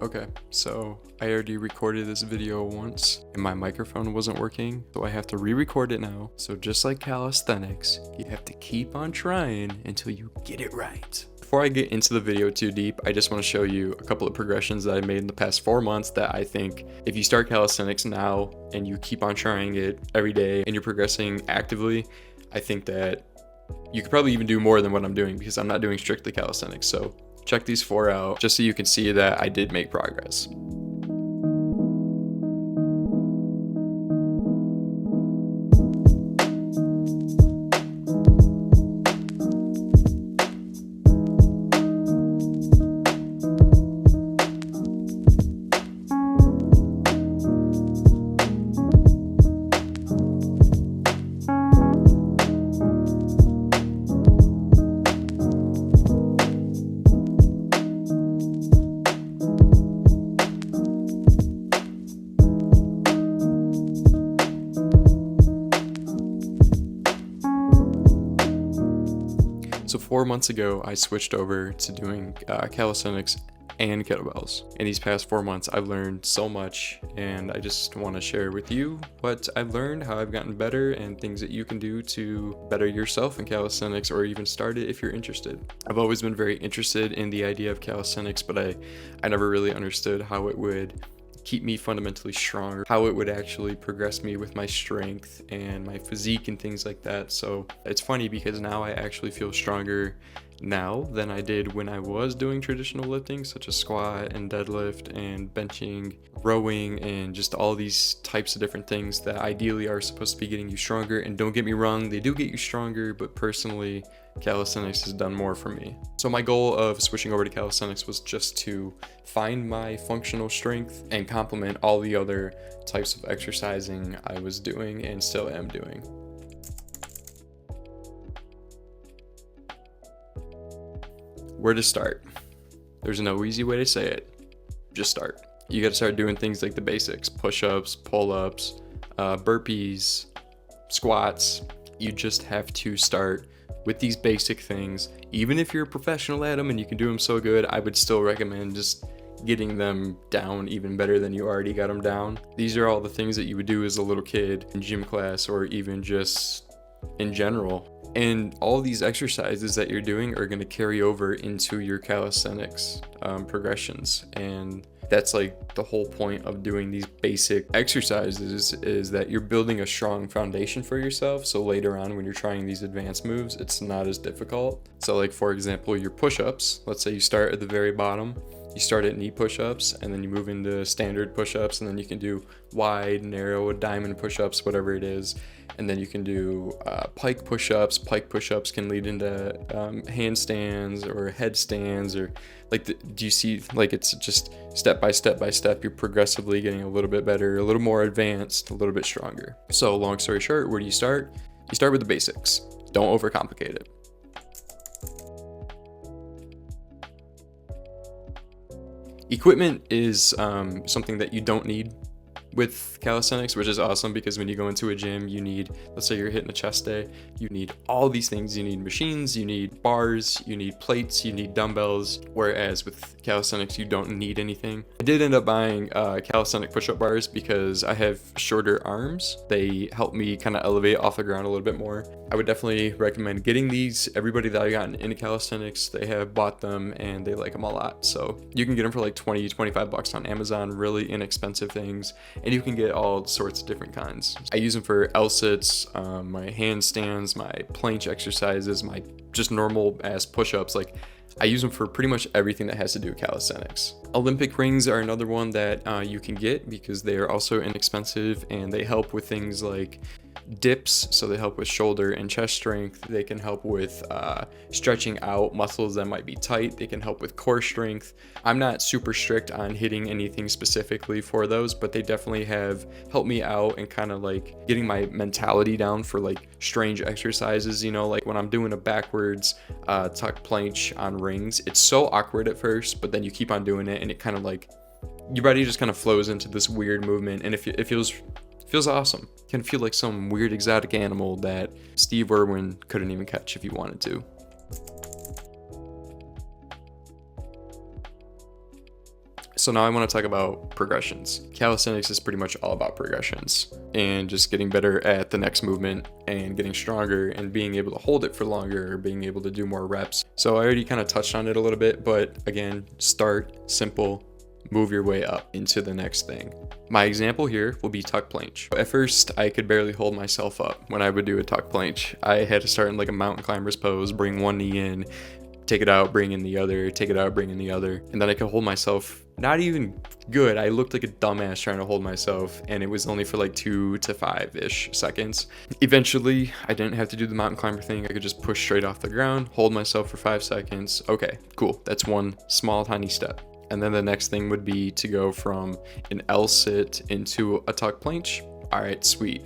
Okay, so I already recorded this video once and my microphone wasn't working, so I have to re-record it now. So just like calisthenics, you have to keep on trying until you get it right. Before I get into the video too deep, I just want to show you a couple of progressions that I made in the past 4 months that I think if you start calisthenics now and you keep on trying it every day and you're progressing actively, I think that you could probably even do more than what I'm doing because I'm not doing strictly calisthenics. So check these 4 out just so you can see that I did make progress. So 4 months ago, I switched over to doing calisthenics and kettlebells. In these past 4 months, I've learned so much, and I just want to share with you what I've learned, how I've gotten better, and things that you can do to better yourself in calisthenics or even start it if you're interested. I've always been very interested in the idea of calisthenics, but I never really understood how it would keep me fundamentally stronger, how it would actually progress me with my strength and my physique and things like that. So it's funny because now I actually feel stronger now than I did when I was doing traditional lifting, such as squat and deadlift and benching, rowing, and just all these types of different things that ideally are supposed to be getting you stronger. And don't get me wrong, they do get you stronger, but personally, calisthenics has done more for me. So my goal of switching over to calisthenics was just to find my functional strength and complement all the other types of exercising I was doing and still am doing. Where to start? There's no easy way to say it. Just start. You gotta start doing things like the basics: push-ups, pull-ups, burpees, squats. You just have to start with these basic things. Even if you're a professional at them and you can do them so good, I would still recommend just getting them down even better than you already got them down. These are all the things that you would do as a little kid in gym class or even just in general. And all these exercises that you're doing are going to carry over into your calisthenics progressions. And that's like the whole point of doing these basic exercises, is that you're building a strong foundation for yourself. So later on, when you're trying these advanced moves, it's not as difficult. So like, for example, your push-ups, let's say you start at the very bottom. You start at knee push-ups and then you move into standard push-ups, and then you can do wide, narrow, diamond push-ups, whatever it is. And then you can do pike push-ups. Pike push-ups can lead into handstands or headstands, or like, do you see, like, it's just step by step by step, you're progressively getting a little bit better, a little more advanced, a little bit stronger. So long story short, where do you start? You start with the basics. Don't overcomplicate it. Equipment is something that you don't need with calisthenics, which is awesome, because when you go into a gym, you need, let's say you're hitting a chest day, you need all these things. You need machines, you need bars, you need plates, you need dumbbells, whereas with calisthenics, you don't need anything. I did end up buying calisthenic push-up bars because I have shorter arms. They help me kind of elevate off the ground a little bit more. I would definitely recommend getting these. Everybody that I've gotten into calisthenics, they have bought them and they like them a lot. So you can get them for like 20, 25 bucks on Amazon, really inexpensive things. And you can get all sorts of different kinds. I use them for L-sits, my handstands, my planche exercises, my just normal ass push-ups. Like, I use them for pretty much everything that has to do with calisthenics. Olympic rings are another one that you can get because they are also inexpensive, and they help with things like dips. So they help with shoulder and chest strength. They can help with stretching out muscles that might be tight. They can help with core strength. I'm not super strict on hitting anything specifically for those, but they definitely have helped me out and kind of like getting my mentality down for like strange exercises. You know, like when I'm doing a backwards tuck planche on rings, it's so awkward at first, but then you keep on doing it and it kind of like, your body just kind of flows into this weird movement, and it feels awesome. It can feel like some weird exotic animal that Steve Irwin couldn't even catch if he wanted to. So now I want to talk about progressions. Calisthenics is pretty much all about progressions and just getting better at the next movement and getting stronger and being able to hold it for longer or being able to do more reps. So I already kind of touched on it a little bit, but again, start simple, move your way up into the next thing. My example here will be tuck planche. At first, I could barely hold myself up when I would do a tuck planche. I had to start in like a mountain climber's pose, bring one knee in, take it out, bring in the other, take it out, bring in the other. And then I could hold myself not even good. I looked like a dumbass trying to hold myself, and it was only for like 2 to 5-ish seconds. Eventually, I didn't have to do the mountain climber thing. I could just push straight off the ground, hold myself for 5 seconds. Okay, cool. That's one small, tiny step. And then the next thing would be to go from an L sit into a tuck planche. All right, sweet.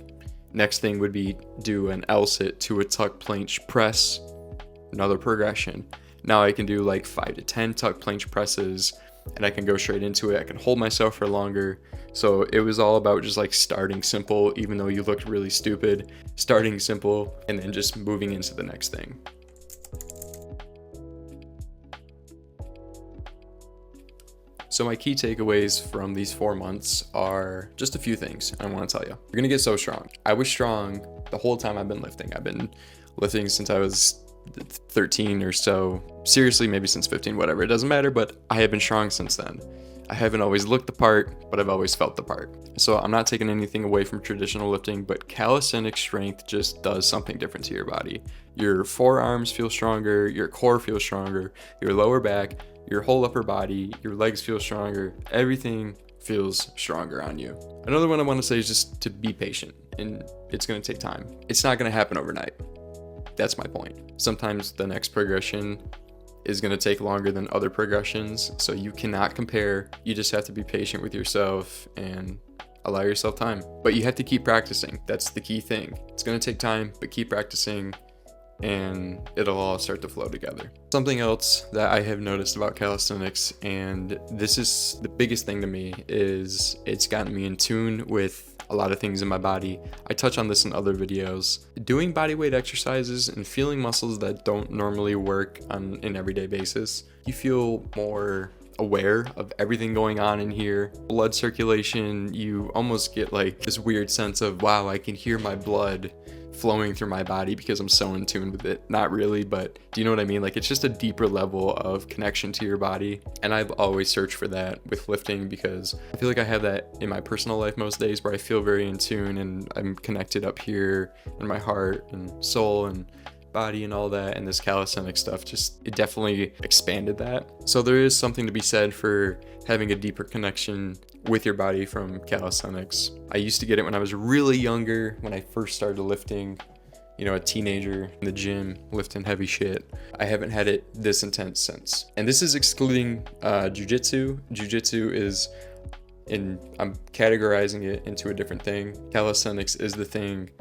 Next thing would be do an L sit to a tuck planche press. Another progression. Now I can do like 5 to 10 tuck planche presses, and I can go straight into it. I can hold myself for longer. So it was all about just like starting simple, even though you looked really stupid, starting simple, and then just moving into the next thing. So my key takeaways from these 4 months are just a few things I want to tell you. You're gonna get so strong. I was strong the whole time I've been lifting. I've been lifting since I was 13 or so. Seriously, maybe since 15, whatever. It doesn't matter, but I have been strong since then. I haven't always looked the part, but I've always felt the part. So I'm not taking anything away from traditional lifting, but calisthenic strength just does something different to your body. Your forearms feel stronger, your core feels stronger, your lower back, your whole upper body, your legs feel stronger, everything feels stronger on you. Another one I want to say is just to be patient, and it's going to take time. It's not going to happen overnight. That's my point. Sometimes the next progression is going to take longer than other progressions, so you cannot compare. You just have to be patient with yourself and allow yourself time. But you have to keep practicing. That's the key thing. It's going to take time, but keep practicing, and it'll all start to flow together. Something else that I have noticed about calisthenics, and this is the biggest thing to me, is it's gotten me in tune with a lot of things in my body. I touch on this in other videos. Doing bodyweight exercises and feeling muscles that don't normally work on an everyday basis, you feel more aware of everything going on in here. Blood circulation, you almost get like this weird sense of, wow, I can hear my blood flowing through my body because I'm so in tune with it. Not really, but do you know what I mean? Like, it's just a deeper level of connection to your body, and I've always searched for that with lifting because I feel like I have that in my personal life most days, where I feel very in tune and I'm connected up here in my heart and soul and body and all that, and this calisthenic stuff it definitely expanded that. So there is something to be said for having a deeper connection with your body from calisthenics. I used to get it when I was really younger, when I first started lifting, a teenager in the gym lifting heavy shit. I haven't had it this intense since. And this is excluding jiu-jitsu. Jiu-jitsu is I'm categorizing it into a different thing. Calisthenics is the thing.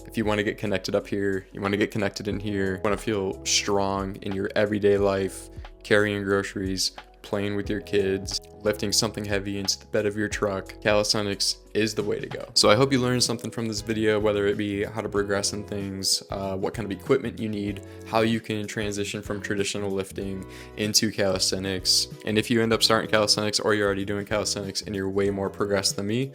If you want to get connected up here, you want to get connected in here, you want to feel strong in your everyday life, carrying groceries, playing with your kids, lifting something heavy into the bed of your truck, calisthenics is the way to go. So I hope you learned something from this video, whether it be how to progress in things, what kind of equipment you need, how you can transition from traditional lifting into calisthenics. And if you end up starting calisthenics, or you're already doing calisthenics and you're way more progressed than me,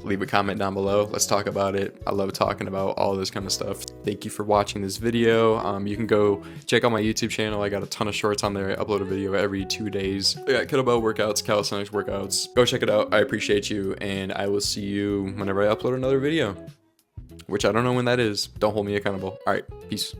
leave a comment down below. Let's talk about it. I love talking about all this kind of stuff. Thank you for watching this video. You can go check out my YouTube channel. I got a ton of shorts on there. I upload a video every 2 days. I got kettlebell workouts, calisthenics workouts. Go check it out. I appreciate you, and I will see you whenever I upload another video, which I don't know when that is. Don't hold me accountable. All right, peace.